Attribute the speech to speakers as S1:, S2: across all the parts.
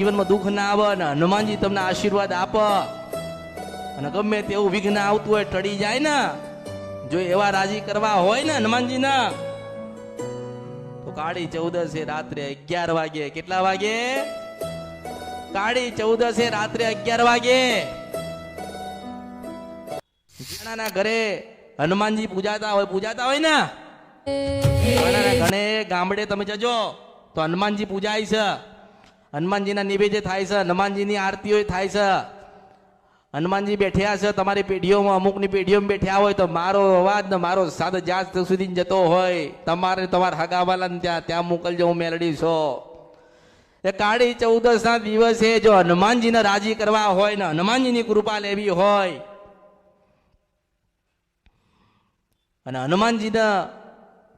S1: જીવનમાં દુઃખ ના આવે ને હનુમાનજી તમને આશીર્વાદ આપે અને ગમે તેવું વિઘ્ન આવતું હોય ટળી જાય ને, જો એવા રાજી કરવા હોય ને હનુમાનજી ના, તો કાળી ચૌદસે રાત્રે 11 વાગે, કેટલા વાગે? કાળી ચૌદસે રાત્રે 11 વાગે ઘણાના ઘરે હનુમાનજી પૂજાતા હોય ને, ઘણાના ઘરે ગામડે તમે જજો તો હનુમાનજી પૂજાય છે, હનુમાનજીના નિવેદ્ય થાય છે, હનુમાનજીની આરતીઓ થાય છે. હનુમાનજી બેઠ્યા છે તમારી પેઢીઓમાં, અમુકની પેઢીઓમાં બેઠ્યા હોય તો મારો અવાજ ને મારો સાદ જ્યાં સુધી જતો હોય તમારે તમારા હગાવાલાને ત્યાં મોકલજો, હું મેલડી છો. એ કાળી ચૌદસ ના દિવસે જો હનુમાનજીને રાજી કરવા હોય ને હનુમાનજીની કૃપા લેવી હોય અને હનુમાનજીને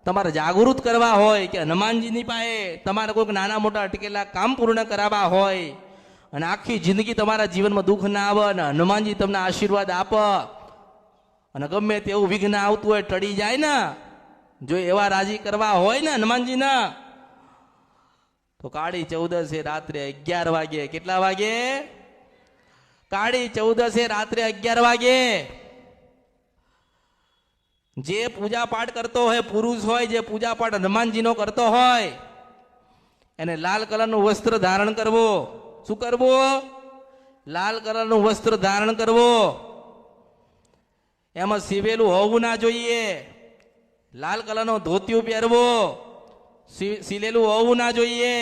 S1: તમારે જાગૃત કરવા હોય કે હનુમાનજીની પાસે તમારે કોઈક નાના મોટા અટકેલા કામ પૂર્ણ કરાવવા હોય અને આખી જિંદગી તમારા જીવનમાં દુઃખ ના આવે ને હનુમાનજી તમને આશીર્વાદ આપે અને ગમે તેવું વિઘ્ન આવતું હોય ટળી જાય ને, જો એવા રાજી કરવા હોય ને હનુમાનજીના, તો કાળી ચૌદસે રાત્રે 11 વાગે, કેટલા વાગે? કાળી ચૌદસે રાત્રે 11 વાગે જે પૂજા પાઠ કરતો હોય, પુરુષ હોય જે પૂજા પાઠ હનુમાનજીનો કરતો હોય, એને લાલ કલરનું વસ્ત્ર ધારણ કરવું. શું કરવું? લાલ કલરનું વસ્ત્ર ધારણ કરવું. એમાં સીવેલું હોવું ના જોઈએ. લાલ કલરનો ધોતિયું પહેરવું, સીલેલું હોવું ના જોઈએ.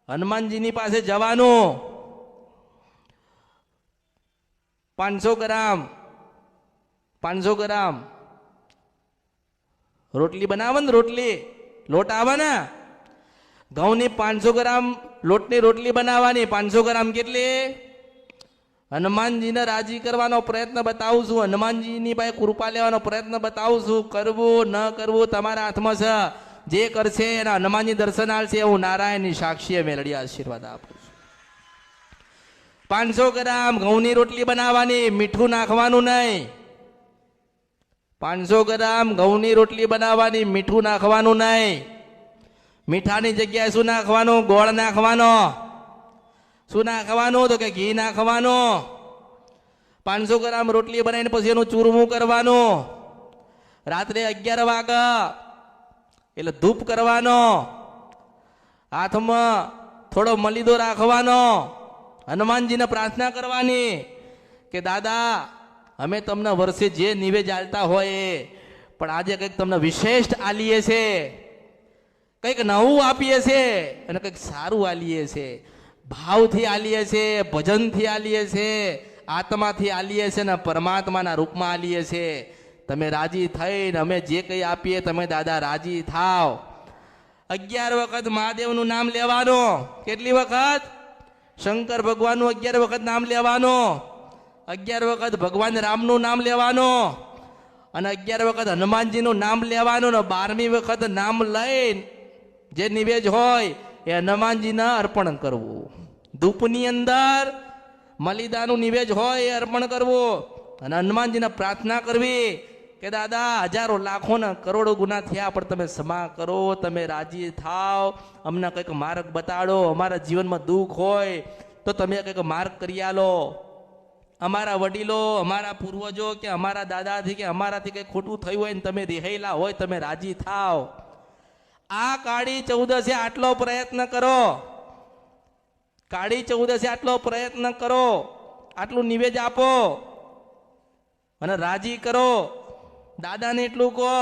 S1: હનુમાનજીની પાસે જવાનું. 500 ગ્રામ રોટલી બનાવે ને, રોટલી લોટ આવે ને, ઘઉંની 500 ગ્રામ લોટની રોટલી બનાવવાની. 500 ગ્રામ કેટલી? હનુમાનજીને રાજી કરવાનો પ્રયત્ન બતાવું છું, હનુમાનજીની પાસે કૃપા લેવાનો પ્રયત્ન બતાવું છું. કરવું ન કરવું તમારા હાથમાં છે. જે કરશે એના હનુમાનજી દર્શન આવશે, હું નારાયણની સાક્ષીએ મેળડી આશીર્વાદ આપું છું. 500 ગ્રામ ઘઉંની રોટલી બનાવવાની, મીઠું નાખવાનું નહીં. 500 ગ્રામ ઘઉંની રોટલી બનાવવાની, મીઠું નાખવાનું નહીં. મીઠાની જગ્યાએ શું નાખવાનું? ગોળ નાખવાનો. શું નાખવાનું? તો કે ઘી નાખવાનું. 500 ગ્રામ રોટલી બનાવીને પછી એનું ચૂરમું કરવાનું. રાત્રે 11 વાગે એટલે ધૂપ કરવાનો. હાથમાં થોડો મલીદો રાખવાનો. હનુમાનજીને પ્રાર્થના કરવાની કે દાદા, અમે તમને વર્ષે જે નિવેદ આલતા હોય પણ આજે કંઈક તમને વિશેષ આલીએ છે, કંઈક નવું આપીએ છે અને કંઈક સારું આલીએ છે. ભાવથી આલીએ છે, ભજનથી આલીએ છે, આત્માથી આલીએ છે ને પરમાત્માના રૂપમાં આલીએ છે. તમે રાજી થઈને અમે જે કંઈ આપીએ તમે દાદા રાજી થાવ. 11 વખત મહાદેવનું નામ લેવાનું. કેટલી વખત? શંકર ભગવાનનું 11 વખત નામ લેવાનું. 11 વખત ભગવાન રામનું નામ લેવાનું અને 11 વખત હનુમાનજીનું નામ લેવાનું ને 12મી વખત નામ લઈને જે નિવેદ હોય એ હનુમાનજીને અર્પણ કરવું. ધૂપની અંદર મલિદાનું નિવેદ હોય એ અર્પણ કરવું અને હનુમાનજીને પ્રાર્થના કરવી કે દાદા, હજારો લાખો ને કરોડો ગુના થયા પણ તમે ક્ષમા કરો, તમે રાજી થાવ, અમને કંઈક માર્ગ બતાડો. અમારા જીવનમાં દુઃખ હોય તો તમે કંઈક માર્ગ કરી આલો. અમારા વડીલો, અમારા પૂર્વજો કે અમારા દાદાથી કે અમારાથી કંઈ ખોટું થયું હોય ને તમે રિહાયેલા હોય, તમે રાજી થાવ. આ કાળી ચૌદસે આટલો પ્રયત્ન કરો. કાળી ચૌદસે આટલો પ્રયત્ન કરો, આટલું નિવેદ આપો અને રાજી કરો. દાદાને એટલું કહો,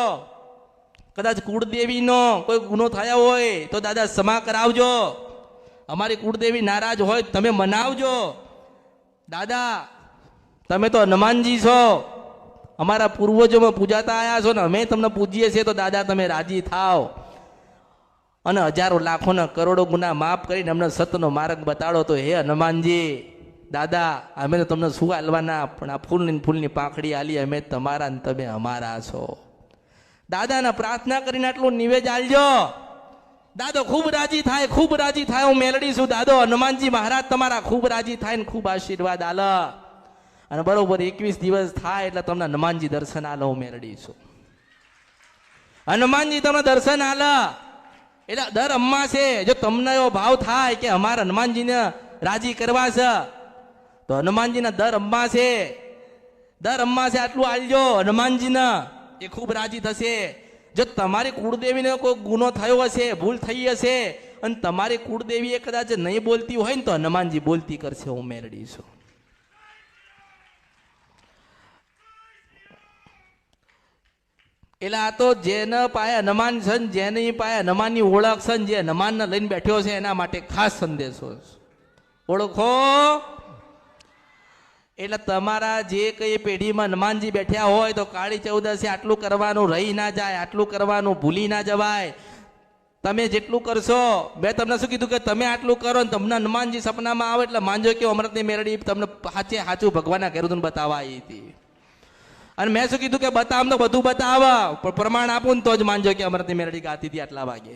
S1: કદાચ કુળદેવીનો કોઈ ગુનો થયો હોય તો દાદા ક્ષમા કરાવજો. અમારી કુળદેવી નારાજ હોય તમે મનાવજો. દાદા, તમે તો હનુમાનજી છો, અમારા પૂર્વજોમાં પૂજાતા આવ્યા છો ને અમે તમને પૂજીએ છીએ, તો દાદા તમે રાજી થાવ અને હજારો લાખો ને કરોડો ગુના માફ કરીને અમને સતનો માર્ગ બતાડો. તો હે હનુમાનજી દાદા, અમે તો તમને શું હાલવાના, પણ આ ફૂલની પાંખડી આલી અમે તમારા ને તમે અમારા છો. દાદાને પ્રાર્થના કરીને આટલું નિવેદ આલજો. દાદો ખૂબ રાજી થાય, ખૂબ રાજી થાય. હું મેલડી છું દાદો. હનુમાનજી મહારાજ તમારા ખૂબ રાજી થાય ને ખૂબ આશીર્વાદ આલે અને બરોબર 21 દિવસ થાય એટલે તમને હનુમાનજી દર્શન આલે. હું મેલડી છું. હનુમાનજી તમને દર્શન આલે એટલે દર અમાસે જો તમને એવો ભાવ થાય કે અમારા હનુમાનજીને રાજી કરવા છે, તો હનુમાનજીના દર અમાસે આટલું આલજો હનુમાનજીને, એ ખૂબ રાજી થશે. જો તમારી કુળદેવીને કોઈ ગુનો થયો હશે, ભૂલ થઈ હશે, અને તમારી કુળદેવી એ કદાચ નહીં બોલતી હોય ને, તો હનુમાનજી બોલતી કરશે, હું મેરડી છું. એટલે આ તો જેને પાયે હનુમાન છે, જેની પાયે હનુમાનની ઓળખ છે, જે હનુમાનને લઈને બેઠ્યો છે, એના માટે ખાસ સંદેશો છે. ઓળખો. એટલે તમારા જે કઈ પેઢીમાં હનુમાનજી બેઠ્યા હોય, તો કાળી ચૌદસે આટલું કરવાનું રહી ના જાય, આટલું કરવાનું ભૂલી ના જવાય. તમે જેટલું કરશો, મેં તમને શું કીધું કે તમે આટલું કરો ને તમને હનુમાનજી સપનામાં આવે એટલે માનજો કે અમૃતની મેરડી તમને સાચું ભગવાનના ઘેર બતાવવા આવી હતી. અને મેં શું કીધું કે બતાવ તો બધું બતાવ, પણ પ્રમાણ આપું ને તો જ માનજો કે અમૃતની મેરડી ગાતી હતી આટલા વાગે.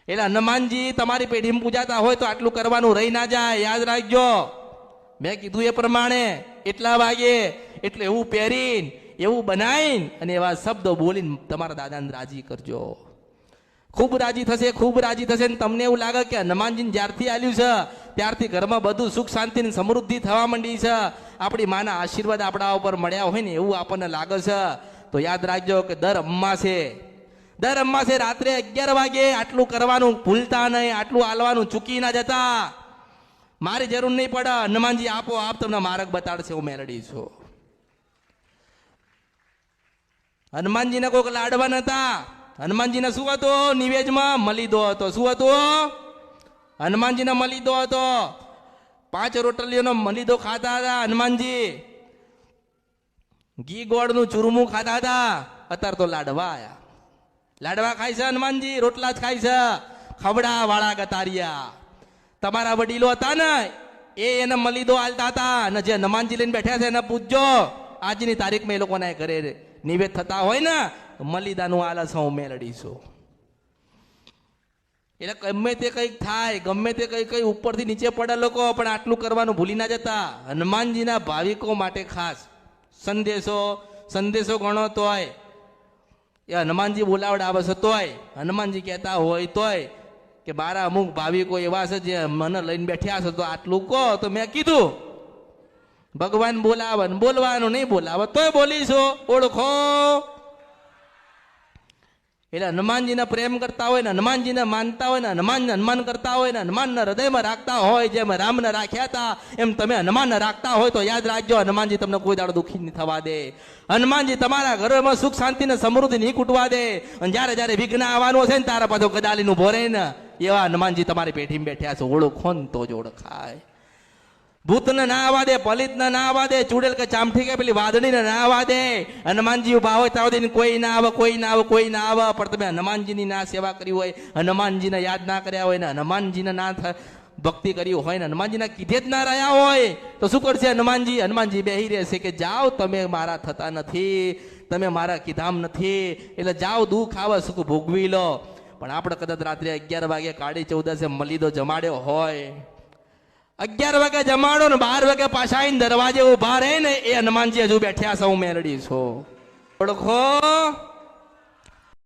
S1: એટલે હનુમાનજી તમારી પેઢીમાં પૂજાતા હોય તો આટલું કરવાનું રહી ના જાય, યાદ રાખજો. મેં કીધું એ પ્રમાણે એટલા વાગે એટલે એવું પહેરીને, એવું બનાવીને અને એવા શબ્દો બોલીને તમારા દાદાને રાજી કરજો. ખૂબ રાજી થશે, ખૂબ રાજી થશે. ને તમને એવું લાગે કે હનુમાનજીને જ્યારથી આલ્યું છે ત્યારથી ઘરમાં બધું સુખ શાંતિ ને સમૃદ્ધિ થવા માંડી છે, આપણી માના આશીર્વાદ આપણા ઉપર મળ્યા હોય ને એવું આપણને લાગે છે. તો યાદ રાખજો કે દર અમાસે રાત્રે 11 વાગે આટલું કરવાનું ભૂલતા નહીં, આટલું આલવાનું ચૂકી ના જતા. મારી જરૂર નહીં પડે, હનુમાનજી આપો આપ તમને માર્ગ બતાડશે, હું મેરડી છું. હનુમાનજીને કોઈક લાડવા નતા. હનુમાનજીને શું હતું નિવેદમાં? મલીદો હતો. શું હતું? હનુમાનજીને મલીદો હતો. 5 રોટલીઓનો મલીદો ખાતા હતા હનુમાનજી. ઘી ગોળનું ચૂરમું ખાતા હતા. અત્યારે તો લાડવા આયા. લાડવા ખાય છે હનુમાનજી, રોટલા જ ખાય છે. ખવડા વાળા ગતારિયા તમારા વડીલો હતા ને, એને મલીદો આલતા હતા. અને જે હનુમાનજી લઈને બેઠા છે એને પૂછજો, આજની તારીખમાં એ લોકોના ઘરે નિવેદ થતા હોય ને, મલીદાનું આલસ હું મેળડી છું. એટલે ગમે તે કંઈક થાય, ગમે તે કઈ ઉપરથી નીચે પડે લોકો, પણ આટલું કરવાનું ભૂલી ના જતા. હનુમાનજીના ભાવિકો માટે ખાસ સંદેશો ગણો તોય, એ હનુમાનજી બોલાવડાવે છે તોય, હનુમાનજી કહેતા હોય તોય કે મારા અમુક ભાવિકો એવા છે જે મને લઈને બેઠ્યા છે, તો આટલું કહો. તો મેં કીધું ભગવાન બોલાવે ને બોલવાનું, નહીં બોલાવે તોય બોલીશું. ઓળખો. એટલે હનુમાનજીને પ્રેમ કરતા હોય ને, હનુમાનજીને માનતા હોય ને, હનુમાન કરતા હોય ને, હનુમાનના હૃદયમાં રાખતા હોય, જેમ રામને રાખ્યા હતા એમ તમે હનુમાનને રાખતા હોય, તો યાદ રાખજો હનુમાનજી તમને કોઈ દાડો દુઃખી નહીં થવા દે. હનુમાનજી તમારા ઘરમાં સુખ શાંતિ ને સમૃદ્ધિ નહીં કૂટવા દે. અને જ્યારે વિઘ્ન આવવાનું છે ને, તારા પાછો ગદાલીનું ભોરે ને, એવા હનુમાનજી તમારી પેઢીમાં બેઠ્યા છે. ઓળખો ને તો જ ઓળખાય. ભૂતને ના આવવા દે, પલિતને ના આવવા દે, ચૂડેલ કે ચામઠી કે પેલી વાદળીને ના આવવા દે. હનુમાનજી ઉભા હોય ત્યાં કોઈ ના આવે, કોઈ ના આવે, કોઈ ના આવે. પણ તમે હનુમાનજીની ના સેવા કરી હોય, હનુમાનજીને યાદ ના કર્યા હોય ને, હનુમાનજીને ના ભક્તિ કરી હોય ને, હનુમાનજીના કીધે જ ના રહ્યા હોય, તો શું કરશે હનુમાનજી? હનુમાનજી બેહી રહેશે કે જાઓ, તમે મારા થતા નથી, તમે મારા કીધામ નથી, એટલે જાઓ, દુઃખ આવે સુખ ભોગવી લો. પણ આપણે કદાચ રાત્રે 11 વાગે કાળી ચૌદસે મલીદો જમાડ્યો હોય, 11 વાગે જમાડો ને 12 વાગે પાછા આવીને દરવાજે ઉભા રહે ને, એ હનુમાનજી હજુ બેઠ્યા છે, હું મેરડી છું. ઓળખો.